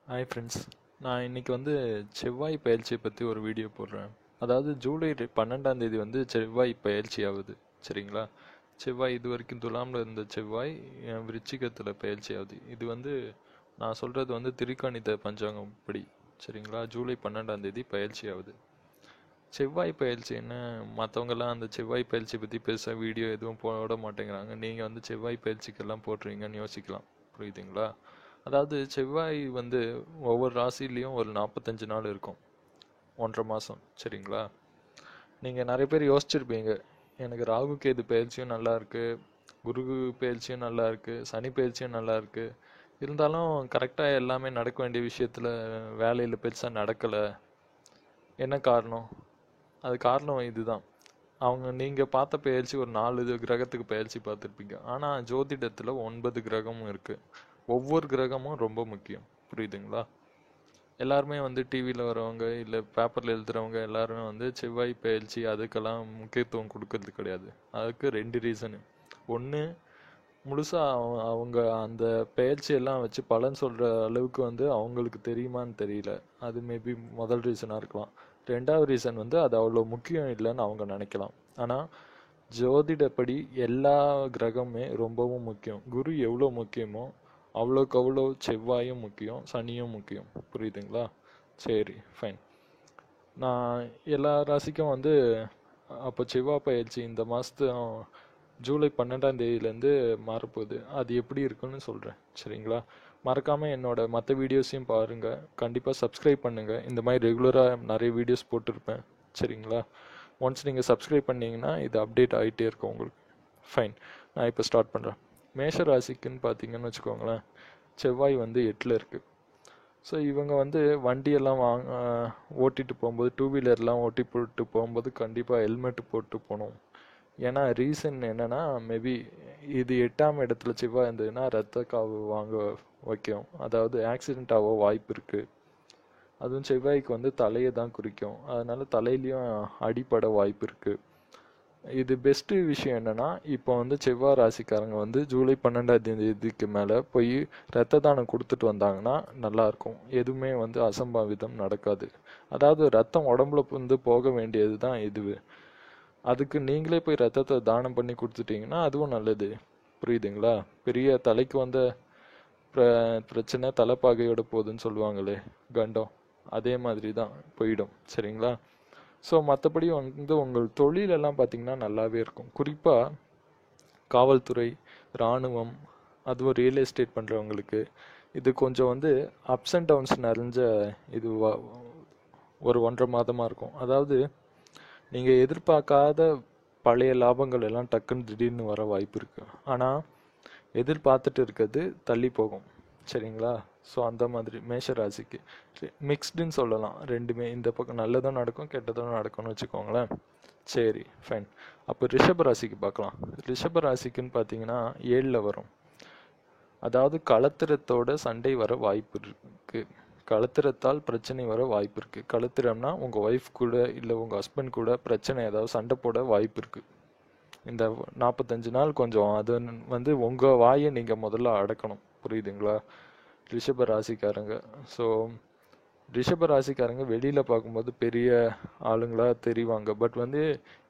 Hi friends. நான் இன்னைக்கு வந்து செவ்வாய் பயிற்சியை பற்றி ஒரு வீடியோ போடுறேன். அதாவது ஜூலை 12ஆம் தேதி வந்து செவ்வாய் பயிற்சி ஆகுது. சரிங்களா? செவ்வாய் இது வரைக்கும் துலாமில் இருந்த செவ்வாய் விருச்சிகத்தில் பயிற்சி ஆகுது. இது வந்து நான் சொல்கிறது வந்து திரிகணித பஞ்சாங்கம் படி. சரிங்களா? ஜூலை 12ஆம் தேதி பயிற்சி ஆகுது. செவ்வாய் பயிற்சி என்ன, மற்றவங்கெல்லாம் அந்த செவ்வாய் பயிற்சி பற்றி பெருசாக வீடியோ எதுவும் போட மாட்டேங்கிறாங்க. நீங்கள் வந்து செவ்வாய் பயிற்சிக்கெல்லாம் போட்டுறீங்கன்னு யோசிக்கலாம். புரியுதுங்களா? அதாவது செவ்வாய் வந்து ஒவ்வொரு ராசிலையும் ஒரு 45 நாள் இருக்கும், 1.5 மாதம். சரிங்களா? நீங்கள் நிறைய பேர் யோசிச்சிருப்பீங்க, எனக்கு ராகு கேது பயிற்சியும் நல்லா இருக்கு, குரு பயிற்சியும் நல்லா இருக்கு, சனி பயிற்சியும் நல்லா இருக்கு, இருந்தாலும் கரெக்டாக எல்லாமே நடக்க வேண்டிய விஷயத்தில் வேலையில் பெருசாக நடக்கலை. என்ன காரணம்? அது காரணம் இதுதான். நீங்கள் பார்த்த பயிற்சி ஒரு 4 கிரகத்துக்கு பயிற்சி பார்த்துருப்பீங்க. ஆனால் ஜோதிடத்தில் 9 கிரகமும் இருக்குது. ஒவ்வொரு கிரகமும் ரொம்ப முக்கியம். புரியுதுங்களா? எல்லாருமே வந்து டிவியில் வரவங்க இல்லை பேப்பரில் எழுதுகிறவங்க எல்லாருமே வந்து செவ்வாய் பயிற்சி அதுக்கெல்லாம் முக்கியத்துவம் கொடுக்கறது கிடையாது. அதுக்கு 2 ரீசனு. ஒன்று, முழுசாக அவங்க அந்த பயிற்சியெல்லாம் வச்சு பலன் சொல்கிற அளவுக்கு வந்து அவங்களுக்கு தெரியுமான்னு தெரியல. அது மேபி முதல் ரீசனாக இருக்கலாம். 2வது ரீசன் வந்து அது அவ்வளோ முக்கியம் இல்லைன்னு அவங்க நினைக்கலாம். ஆனால் ஜோதிடப்படி எல்லா கிரகமே ரொம்பவும் முக்கியம். குரு எவ்வளோ முக்கியமோ அவ்வளோக்கு அவ்வளோ செவ்வாயும் முக்கியம், சனியும் முக்கியம். புரியுதுங்களா? சரி, ஃபைன். நான் எல்லா ராசிக்கும் வந்து அப்போ செவ்வாய் பயிற்சி இந்த மாதம் ஜூலை 12ஆம் தேதியிலேருந்து மாறப்போகுது. அது எப்படி இருக்குன்னு சொல்கிறேன். சரிங்களா? மறக்காமல் என்னோட மற்ற வீடியோஸையும் பாருங்கள். கண்டிப்பாக சப்ஸ்கிரைப் பண்ணுங்கள். இந்த மாதிரி ரெகுலராக நிறைய வீடியோஸ் போட்டிருப்பேன். சரிங்களா? ஒன்ஸ் நீங்கள் சப்ஸ்கிரைப் பண்ணிங்கன்னா இது அப்டேட் ஆகிட்டே இருக்கும் உங்களுக்கு. ஃபைன், நான் இப்போ ஸ்டார்ட் பண்ணுறேன். மேஷ ராசிக்குன்னு பார்த்தீங்கன்னு வச்சுக்கோங்களேன், செவ்வாய் வந்து 8ல் இருக்குது. ஸோ இவங்க வந்து வண்டியெல்லாம் ஓட்டிட்டு போகும்போது, டூ வீலர்லாம் ஓட்டி போட்டு போகும்போது கண்டிப்பாக ஹெல்மெட் போட்டு போகணும். ஏன்னா ரீசன் என்னென்னா, மேபி இது 8ஆம் இடத்துல செவ்வாய் இருந்ததுன்னா ரத்த காவு வாங்க வைக்கும். அதாவது ஆக்சிடெண்ட் ஆக வாய்ப்பு இருக்குது. அதுவும் செவ்வாய்க்கு வந்து தலையை தான் குறிக்கும். அதனால தலையிலையும் அடிப்பட வாய்ப்பு இருக்குது. இது பெஸ்ட்டு விஷயம் என்னென்னா, இப்போ வந்து செவ்வாய் ராசிக்காரங்க வந்து ஜூலை 12ஆம் தேதிக்கு மேலே போய் ரத்த தானம் கொடுத்துட்டு வந்தாங்கன்னா நல்லாயிருக்கும். எதுவுமே வந்து அசம்பாவிதம் நடக்காது. அதாவது ரத்தம் உடம்புல வந்து போக வேண்டியது தான் இது. அதுக்கு நீங்களே போய் ரத்தத்தை தானம் பண்ணி கொடுத்துட்டீங்கன்னா அதுவும் நல்லது. புரியுதுங்களா? பெரிய தலைக்கு வந்த பிரச்சனை தலைப்பாகையோட போகுதுன்னு சொல்லுவாங்களே, கண்டம், அதே மாதிரி தான் போயிடும். சரிங்களா? ஸோ மற்றபடி வந்து உங்கள் தொழிலெல்லாம் பார்த்திங்கன்னா நல்லாவே இருக்கும். குறிப்பாக காவல்துறை, இராணுவம், அதுவும் ரியல் எஸ்டேட் பண்ணுறவங்களுக்கு இது கொஞ்சம் வந்து அப்ஸ் அண்ட் டவுன்ஸ் நிறைஞ்ச இது ஒரு 1.5 மாதமாக இருக்கும். அதாவது நீங்கள் எதிர்பார்க்காத பழைய லாபங்கள் எல்லாம் டக்குன்னு திடீர்னு வர வாய்ப்பு இருக்குது. ஆனால் எதிர்பார்த்துட்டு இருக்கிறது தள்ளி போகும். சரிங்களா? ஸோ அந்த மாதிரி மேஷராசிக்கு மிக்ஸ்டுன்னு சொல்லலாம். ரெண்டுமே, இந்த பக்கம் நல்லதும் நடக்கும் கெட்டதும் நடக்கும்னு வச்சுக்கோங்களேன். சரி, ஃபைன். அப்போ ரிஷபராசிக்கு பார்க்கலாம். ரிஷபராசிக்குன்னு பார்த்தீங்கன்னா 7ல் வரும். அதாவது களத்திரத்தோட சண்டை வர வாய்ப்பு இருக்குது. களத்திரத்தால் பிரச்சனை வர வாய்ப்பு இருக்குது. களத்திரம்னா உங்கள் ஒய்ஃப் கூட இல்லை உங்கள் ஹஸ்பண்ட் கூட பிரச்சனை ஏதாவது சண்டை போட வாய்ப்பு இருக்குது. இந்த 45 நாள் கொஞ்சம் அது வந்து உங்கள் வாயை நீங்கள் முதல்ல அடக்கணும். புரியுதுங்களா? ரிஷப ராசிக்காரங்க. ஸோ ரிஷப ராசிக்காரங்க வெளியில் பார்க்கும்போது பெரிய ஆளுங்களா தெரிவாங்க. பட் வந்து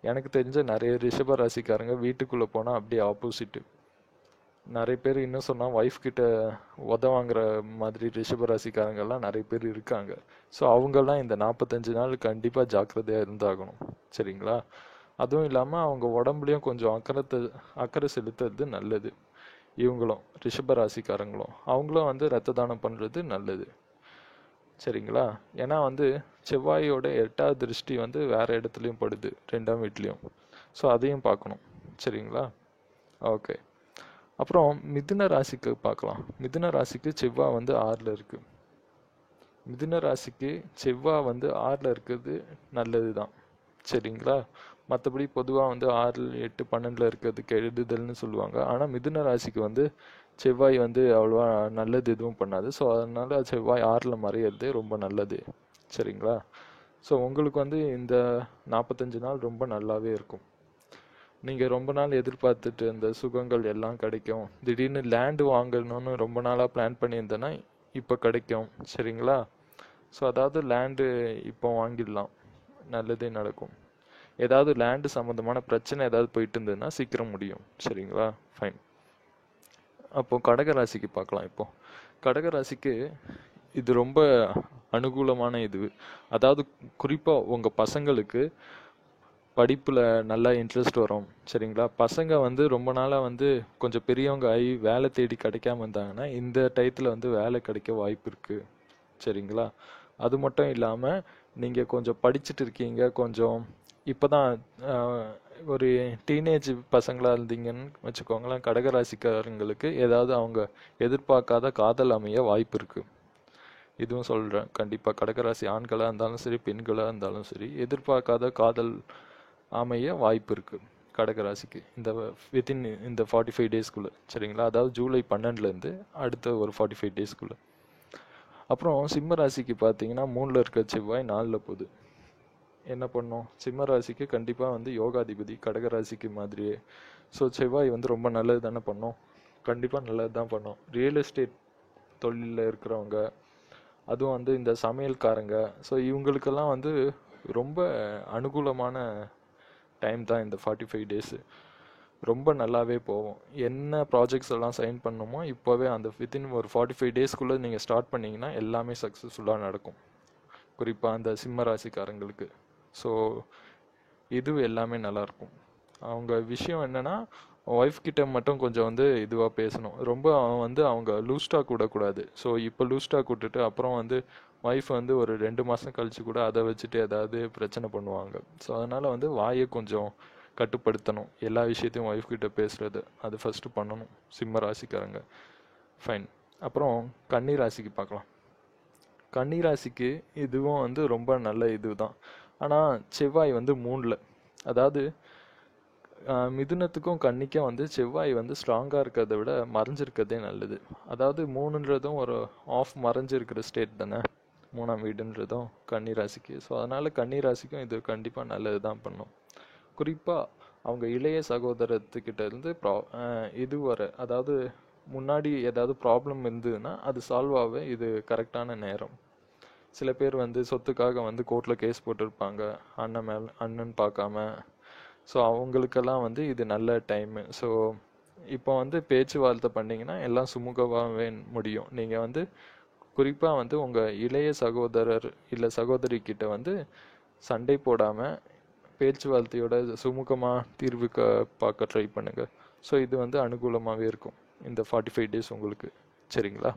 எனக்கு தெரிஞ்ச நிறைய ரிஷப ராசிக்காரங்க வீட்டுக்குள்ளே போனால் அப்படியே ஆப்போசிட்டு. நிறைய பேர் இன்னும் சொன்னால் ஒய்ஃப் கிட்ட வாங்குற மாதிரி ரிஷப ராசிக்காரங்கெல்லாம் நிறைய பேர் இருக்காங்க. ஸோ அவங்கெல்லாம் இந்த 45 நாள் கண்டிப்பாக ஜாக்கிரதையாக இருந்தாகணும். சரிங்களா? அதுவும் இல்லாமல் அவங்க உடம்புலையும் கொஞ்சம் அக்கறை செலுத்துறது நல்லது. இவங்களும் ரிஷப ராசிக்காரங்களும் அவங்களும் வந்து ரத்த தானம் பண்ணுறது நல்லது. சரிங்களா? ஏன்னா வந்து செவ்வாயோட 8வது திருஷ்டி வந்து வேறு இடத்துலையும் படுது, 2ஆம் வீட்லேயும். ஸோ அதையும் பார்க்கணும். சரிங்களா? ஓகே. அப்புறம் மிதுன ராசிக்கு பார்க்கலாம். மிதுன ராசிக்கு செவ்வாய் வந்து 6ல் இருக்குது. மிதுன ராசிக்கு செவ்வாய் வந்து 6ல் இருக்கிறது நல்லது தான். சரிங்களா? மற்றபடி பொதுவாக வந்து 6, 8, 12 இருக்கிறதுக்கு எழுதுதல்னு சொல்லுவாங்க. ஆனால் மிதுன ராசிக்கு வந்து செவ்வாய் வந்து அவ்வளோவா நல்லது எதுவும் பண்ணாது. ஸோ அதனால் செவ்வாய் 6ல் மறையிறது ரொம்ப நல்லது. சரிங்களா? ஸோ உங்களுக்கு வந்து இந்த 45 நாள் ரொம்ப நல்லாவே இருக்கும். நீங்கள் ரொம்ப நாள் எதிர்பார்த்துட்டு இருந்த சுகங்கள் எல்லாம் கிடைக்கும். திடீர்னு லேண்டு வாங்கணும்னு ரொம்ப நாளாக பிளான் பண்ணியிருந்தேன்னா இப்போ கிடைக்கும். சரிங்களா? ஸோ அதாவது லேண்டு இப்போ வாங்கிடலாம், நல்லதே நடக்கும். ஏதாவது லேண்டு சம்மந்தமான பிரச்சனை ஏதாவது போயிட்டு இருந்ததுன்னா சீக்கிரம் முடியும். சரிங்களா? ஃபைன். அப்போ கடகராசிக்கு பார்க்கலாம். இப்போ கடகராசிக்கு இது ரொம்ப அனுகூலமான இது. அதாவது குறிப்பாக உங்கள் பசங்களுக்கு படிப்பில் நல்லா இன்ட்ரெஸ்ட் வரும். சரிங்களா? பசங்க வந்து ரொம்ப நாளாக வந்து கொஞ்சம் பெரியவங்க ஆகி வேலை தேடி கிடைக்காம இருந்தாங்கன்னா இந்த டயத்தில் வந்து வேலை கிடைக்க வாய்ப்பு இருக்குது. சரிங்களா? அது மட்டும் இல்லாமல் நீங்கள் கொஞ்சம் படிச்சுட்டு இருக்கீங்க, கொஞ்சம் இப்போ தான் ஒரு டீனேஜ் பசங்களாக இருந்தீங்கன்னு வச்சுக்கோங்களேன், கடகராசிக்காரங்களுக்கு ஏதாவது அவங்க எதிர்பார்க்காத காதல் அமைய வாய்ப்பு இருக்குது. இதுவும் சொல்கிறேன், கண்டிப்பாக கடகராசி ஆண்களாக இருந்தாலும் சரி பெண்களாக இருந்தாலும் சரி எதிர்பார்க்காத காதல் அமைய வாய்ப்பு இருக்குது கடகராசிக்கு வித்தின் இந்த 45 டேஸ்க்குள்ளே. சரிங்களா? அதாவது ஜூலை 12லேருந்து அடுத்த ஒரு 45 டேஸ்க்குள்ளே. அப்புறம் சிம்ம ராசிக்கு பார்த்தீங்கன்னா 3ல் இருக்க செவ்வாய் 4ல் போகுது. என்ன பண்ணும்? சிம்ம ராசிக்கு கண்டிப்பாக வந்து யோகாதிபதி கடகராசிக்கு மாதிரியே. ஸோ செவ்வாய் வந்து ரொம்ப நல்லது தானே பண்ணும், கண்டிப்பாக நல்லது தான் பண்ணும். ரியல் எஸ்டேட் தொழிலில் இருக்கிறவங்க, அதுவும் வந்து இந்த சமையல்காரங்க, ஸோ இவங்களுக்கெல்லாம் வந்து ரொம்ப அனுகூலமான டைம் தான் இந்த 45 டேஸு. ரொம்ப நல்லாவே போகும். என்ன ப்ராஜெக்ட்ஸ் எல்லாம் சைன் பண்ணணுமோ இப்போவே அந்த வித்தின் ஒரு 45 டேஸ்க்குள்ளே நீங்கள் ஸ்டார்ட் பண்ணிங்கன்னா எல்லாமே சக்ஸஸ்ஃபுல்லாக நடக்கும், குறிப்பாக அந்த சிம்ம ராசிக்காரங்களுக்கு. ஸோ இது எல்லாமே நல்லாயிருக்கும். அவங்க விஷயம் என்னென்னா, ஒய்ஃப் கிட்ட மட்டும் கொஞ்சம் வந்து இதுவாக பேசணும். ரொம்ப வந்து அவங்க லூஸ் டாக் விடக்கூடாது. ஸோ இப்போ லூஸ் டாக் விட்டுட்டு அப்புறம் வந்து ஒய்ஃப் வந்து ஒரு 2 மாதம் கழிச்சு கூட அதை வச்சுட்டு ஏதாவது பிரச்சனை பண்ணுவாங்க. ஸோ அதனால் வந்து வாயை கொஞ்சம் கட்டுப்படுத்தணும். எல்லா விஷயத்தையும் ஒய்ஃப் கிட்ட பேசுகிறது அது ஃபஸ்ட்டு பண்ணணும் சிம்ம ராசிக்காரங்க. ஃபைன். அப்புறம் கன்னி ராசிக்கு பார்க்கலாம். கன்னி ராசிக்கு இதுவும் வந்து ரொம்ப நல்ல இது தான். ஆனால் செவ்வாய் வந்து 3ல், அதாவது மிதுனத்துக்கும் கன்னிக்கும் வந்து செவ்வாய் வந்து ஸ்ட்ராங்காக இருக்கிறத விட மறைஞ்சிருக்கிறதே நல்லது. அதாவது 3ன்றதும் ஒரு ஆஃப் மறைஞ்சிருக்கிற ஸ்டேட் தானே 3ஆம் வீடுன்றதும் கன்னி ராசிக்கு. ஸோ அதனால் கன்னி ராசிக்கும் இது கண்டிப்பாக நல்லது தான் பண்ணும். குறிப்பாக அவங்க இளைய சகோதரத்துக்கிட்ட இருந்து இது வர, அதாவது முன்னாடி ஏதாவது ப்ராப்ளம் இருந்ததுன்னா அது சால்வ் ஆக இது கரெக்டான நேரம். சில பேர் வந்து சொத்துக்காக வந்து கோர்ட்டில் கேஸ் போட்டிருப்பாங்க, அண்ணன் பார்க்காம. ஸோ அவங்களுக்கெல்லாம் வந்து இது நல்ல டைமு. ஸோ இப்போ வந்து பேச்சுவார்த்தை பண்ணிங்கன்னா எல்லாம் சுமூகமாகவே முடியும். நீங்கள் வந்து குறிப்பாக வந்து உங்கள் இளைய சகோதரர் இல்லை சகோதரிக்கிட்ட வந்து சண்டை போடாமல் பேச்சுவார்த்தையோட சுமூகமாக தீர்வு பார்க்க ட்ரை பண்ணுங்கள். ஸோ இது வந்து அனுகூலமாகவே இருக்கும் இந்த 45 டேஸ் உங்களுக்கு. சரிங்களா?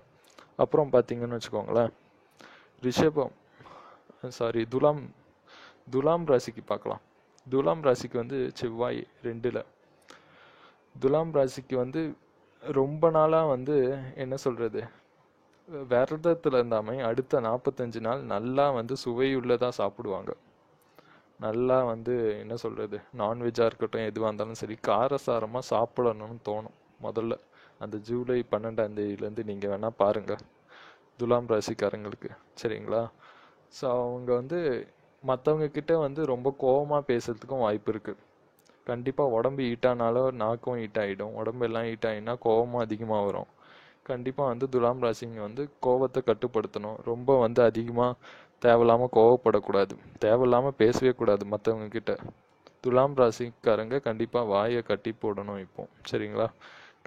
அப்புறம் பார்த்தீங்கன்னு வச்சுக்கோங்களேன், துலாம் ராசிக்கு பார்க்கலாம். துலாம் ராசிக்கு வந்து செவ்வாய் 2ல். துலாம் ராசிக்கு வந்து ரொம்ப நாளாக வந்து என்ன சொல்கிறது, விரதத்தில் இருந்தாமல் அடுத்த 45 நாள் நல்லா வந்து சுவையுள்ளதாக சாப்பிடுவாங்க. நல்லா வந்து என்ன சொல்கிறது, நான்வெஜ்ஜாக இருக்கட்டும் எதுவாக இருந்தாலும் சரி காரசாரமாக சாப்பிடணும்னு தோணும். முதல்ல அந்த ஜூலை 12ஆம் தேதியிலேருந்து நீங்கள் வேணால் பாருங்கள் துலாம் ராசிக்காரங்களுக்கு. சரிங்களா? ஸோ அவங்க வந்து மற்றவங்க கிட்ட வந்து ரொம்ப கோபமாக பேசுறதுக்கும் வாய்ப்பு இருக்குது. கண்டிப்பாக உடம்பு ஹீட்டானாலும் நாக்கும் ஹீட் ஆகிடும். உடம்பெல்லாம் ஹீட் ஆகினா கோபமும் அதிகமாக வரும். கண்டிப்பாக வந்து துலாம் ராசிங்க வந்து கோபத்தை கட்டுப்படுத்தணும். ரொம்ப வந்து அதிகமாக தேவையில்லாமல் கோவப்படக்கூடாது, தேவையில்லாமல் பேசவே கூடாது மற்றவங்க கிட்ட. துலாம் ராசிக்காரங்க கண்டிப்பாக வாயை கட்டி போடணும் இப்போ. சரிங்களா?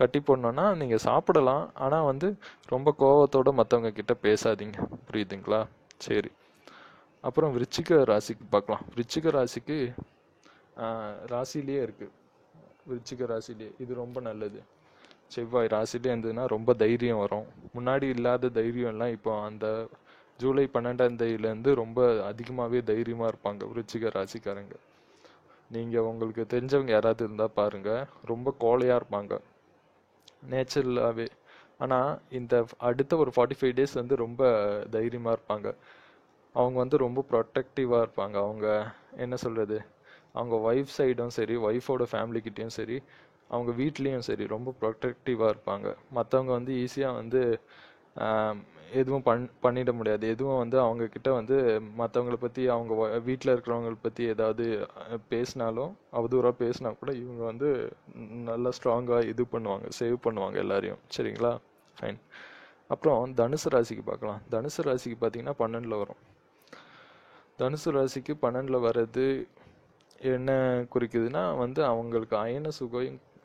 கட்டி போடணுன்னா நீங்கள் சாப்பிடலாம், ஆனால் வந்து ரொம்ப கோவத்தோடு மற்றவங்க கிட்ட பேசாதீங்க. புரியுதுங்களா? சரி. அப்புறம் விருச்சிக ராசிக்கு பார்க்கலாம். விருச்சிக ராசிக்கு ராசிலேயே இருக்குது. விருச்சிக ராசிலேயே இது ரொம்ப நல்லது. செவ்வாய் ராசிலே இருந்ததுன்னா ரொம்ப தைரியம் வரும். முன்னாடி இல்லாத தைரியம்லாம் இப்போ அந்த ஜூலை 12ஆம் தேதியிலேருந்து ரொம்ப அதிகமாகவே தைரியமாக இருப்பாங்க விருச்சிக ராசிக்காரங்க. நீங்கள் உங்களுக்கு தெரிஞ்சவங்க யாராவது இருந்தால் பாருங்கள், ரொம்ப கோழையாக இருப்பாங்க நேச்சுரலாகவே. ஆனால் இந்த அடுத்த ஒரு 45 டேஸ் வந்து ரொம்ப தைரியமாக இருப்பாங்க. அவங்க வந்து ரொம்ப ப்ரொட்டக்டிவாக இருப்பாங்க. அவங்க என்ன சொல்கிறது, அவங்க ஒய்ஃப் சைடும் சரி, ஒய்ஃபோட ஃபேமிலிக்கிட்டேயும் சரி, அவங்க வீட்லேயும் சரி ரொம்ப ப்ரொட்டக்டிவாக இருப்பாங்க. மற்றவங்க வந்து ஈஸியாக வந்து எதுவும் பண்ணிட முடியாது. எதுவும் வந்து அவங்கக்கிட்ட வந்து மற்றவங்கள பற்றி, அவங்க வீட்டில் இருக்கிறவங்கள பற்றி ஏதாவது பேசினாலும், அவதூறாக பேசினா கூட இவங்க வந்து நல்லா ஸ்ட்ராங்காக இது பண்ணுவாங்க, சேவ் பண்ணுவாங்க எல்லாரையும். சரிங்களா? ஃபைன். அப்புறம் தனுசு ராசிக்கு பார்க்கலாம். தனுசு ராசிக்கு பார்த்தீங்கன்னா 12ல் வரும். தனுசு ராசிக்கு 12ல் வர்றது என்ன குறிக்குதுன்னா வந்து அவங்களுக்கு அயன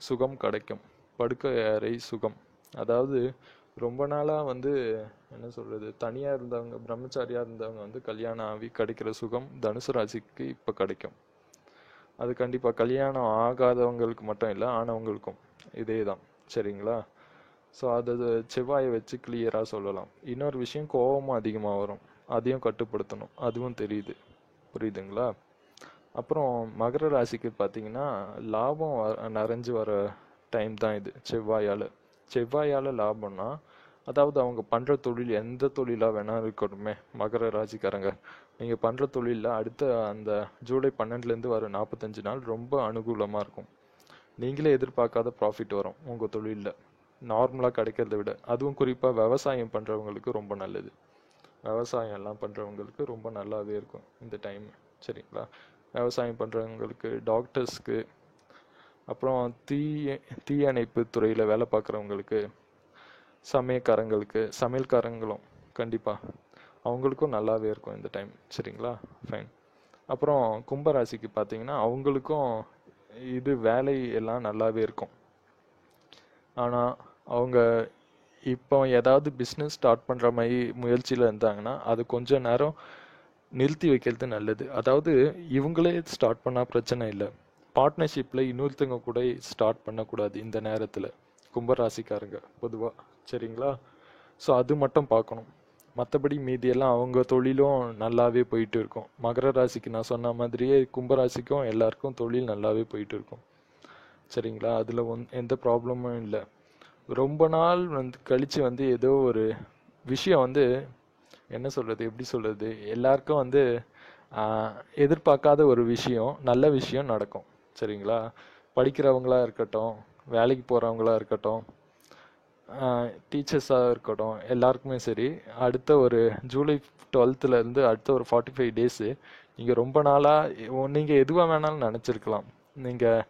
சுகம் கிடைக்கும். படுக்கை அறை சுகம். அதாவது ரொம்ப நாளாக வந்து என்ன சொல்கிறது, தனியாக இருந்தவங்க, பிரம்மச்சாரியாக இருந்தவங்க வந்து கல்யாணம் ஆகி கிடைக்கிற சுகம் தனுசு ராசிக்கு இப்போ கிடைக்கும். அது கண்டிப்பாக கல்யாணம் ஆகாதவங்களுக்கு மட்டும் இல்லை, ஆனவங்களுக்கும் இதே தான். சரிங்களா? ஸோ அது செவ்வாயை வச்சு கிளியராக சொல்லலாம். இன்னொரு விஷயம், கோபமும் அதிகமாக வரும், அதையும் கட்டுப்படுத்தணும், அதுவும் தெரியுது. புரியுதுங்களா? அப்புறம் மகர ராசிக்கு பார்த்தீங்கன்னா லாபம் நிறைஞ்சு வர டைம் தான் இது செவ்வாயால் லாபம்னா, அதாவது அவங்க பண்ணுற தொழில் எந்த தொழிலாக வேணாலும் இருக்கட்டுமே, மகர ராசிக்காரங்க நீங்கள் பண்ணுற தொழிலில் அடுத்த அந்த ஜூலை 12லேருந்து வர 45 நாள் ரொம்ப அனுகூலமாக இருக்கும். நீங்களே எதிர்பார்க்காத ப்ராஃபிட் வரும் உங்கள் தொழிலில், நார்மலாக கிடைக்கிறத விட. அதுவும் குறிப்பாக விவசாயம் பண்ணுறவங்களுக்கு ரொம்ப நல்லது. விவசாயம் எல்லாம் பண்ணுறவங்களுக்கு ரொம்ப நல்லாவே இருக்கும் இந்த டைம். சரிங்களா? விவசாயம் பண்ணுறவங்களுக்கு, டாக்டர்ஸ்க்கு, அப்புறம் தீயணைப்பு துறையில் வேலை பார்க்குறவங்களுக்கு, சமையல்காரங்களும் கண்டிப்பாக அவங்களுக்கும் நல்லாவே இருக்கும் இந்த டைம். சரிங்களா? ஃபைன். அப்புறம் கும்பராசிக்கு பார்த்தீங்கன்னா அவங்களுக்கும் இது வேலை எல்லாம் நல்லாவே இருக்கும். ஆனால் அவங்க இப்போ ஏதாவது பிஸ்னஸ் ஸ்டார்ட் பண்ணுற மாதிரி முயற்சியில் இருந்தாங்கன்னா அது கொஞ்ச நேரம் நிறுத்தி வைக்கிறது நல்லது. அதாவது இவங்களே ஸ்டார்ட் பண்ணால் பிரச்சனை இல்லை, பார்ட்னர்ஷிப்பில் இன்னொருத்தவங்க கூட ஸ்டார்ட் பண்ணக்கூடாது இந்த நேரத்தில் கும்பராசிக்காரங்க பொதுவாக. சரிங்களா? ஸோ அது மட்டும் பார்க்கணும். மற்றபடி மீதியெல்லாம் அவங்க தொழிலும் நல்லாவே போயிட்டு இருக்கும். மகர ராசிக்கு நான் சொன்ன மாதிரியே கும்பராசிக்கும் எல்லாருக்கும் தொழில் நல்லாவே போயிட்டு இருக்கும். சரிங்களா? அதில் எந்த ப்ராப்ளமும் இல்லை. ரொம்ப நாள் வந்து கழித்து வந்து ஏதோ ஒரு விஷயம் வந்து என்ன சொல்கிறது, எப்படி சொல்கிறது, எல்லாருக்கும் வந்து எதிர்பார்க்காத ஒரு விஷயம், நல்ல விஷயம் நடக்கும். சரிங்களா? படிக்கிறவங்களா இருக்கட்டும், வேலைக்கு போகிறவங்களா இருக்கட்டும், டீச்சர்ஸாக இருக்கட்டும், எல்லாருக்குமே சரி, அடுத்த ஒரு ஜூலை 12லேருந்து அடுத்த ஒரு 45 டேஸு நீங்கள் ரொம்ப நாளாக நீங்கள் எதுவாக வேணாலும் நினச்சிருக்கலாம். நீங்கள்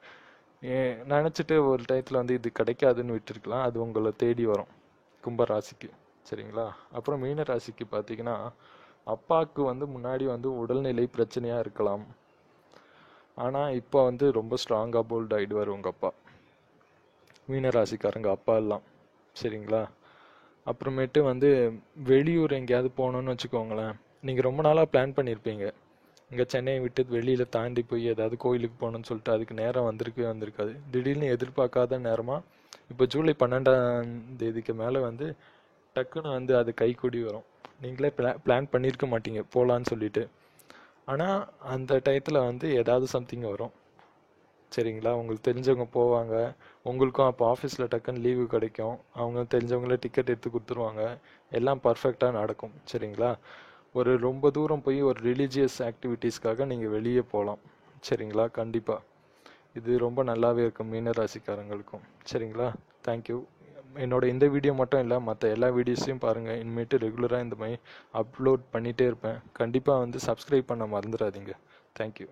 நினச்சிட்டு ஒரு டயத்தில் வந்து இது கிடைக்காதுன்னு விட்டுருக்கலாம். அது உங்களை தேடி வரும் கும்பராசிக்கு. சரிங்களா? அப்புறம் மீன ராசிக்கு பார்த்தீங்கன்னா அப்பாவுக்கு வந்து முன்னாடி வந்து உடல்நிலை பிரச்சனையாக இருக்கலாம். ஆனால் இப்போ வந்து ரொம்ப ஸ்ட்ராங்காக போல்ட் ஆகிடுவார் உங்கள் அப்பா, மீனராசிக்காரங்க அப்பா எல்லாம். சரிங்களா? அப்புறமேட்டு வந்து வெளியூர் எங்கேயாவது போகணுன்னு வச்சுக்கோங்களேன், நீங்கள் ரொம்ப நாளாக பிளான் பண்ணியிருப்பீங்க, இங்கே சென்னையை விட்டு வெளியில் தாண்டி போய் ஏதாவது கோயிலுக்கு போகணுன்னு சொல்லிட்டு, அதுக்கு நேரம் வந்திருக்காது. திடீர்னு எதிர்பார்க்காத நேரமாக இப்போ ஜூலை 12 மேலே வந்து டக்குன்னு வந்து அது கைக்கூடி வரும். நீங்களே பிளான் பண்ணியிருக்க மாட்டீங்க போகலான்னு சொல்லிட்டு, ஆனால் அந்த டயத்தில் வந்து ஏதாவது சம்திங் வரும். சரிங்களா? உங்களுக்கு தெரிஞ்சவங்க போவாங்க, உங்களுக்கும் அப்போ ஆஃபீஸில் டக்குன்னு லீவு கிடைக்கும், அவங்க தெரிஞ்சவங்களே டிக்கெட் எடுத்து கொடுத்துருவாங்க, எல்லாம் பர்ஃபெக்டாக நடக்கும். சரிங்களா? ஒரு ரொம்ப தூரம் போய் ஒரு ரிலீஜியஸ் ஆக்டிவிட்டீஸ்க்காக நீங்கள் வெளியே போகலாம். சரிங்களா? கண்டிப்பாக இது ரொம்ப நல்லாவே இருக்கும் மீனராசிக்காரங்களுக்கும். சரிங்களா? தேங்க்யூ. என்னோட இந்த வீடியோ மட்டும் இல்லை, மற்ற எல்லா வீடியோஸையும் பாருங்கள். இனிமேட்டு ரெகுலராக இந்த மாதிரி அப்லோட் பண்ணிகிட்டே இருப்பேன். கண்டிப்பாக வந்து சப்ஸ்கிரைப் பண்ண மறந்துடாதீங்க. தேங்க்யூ.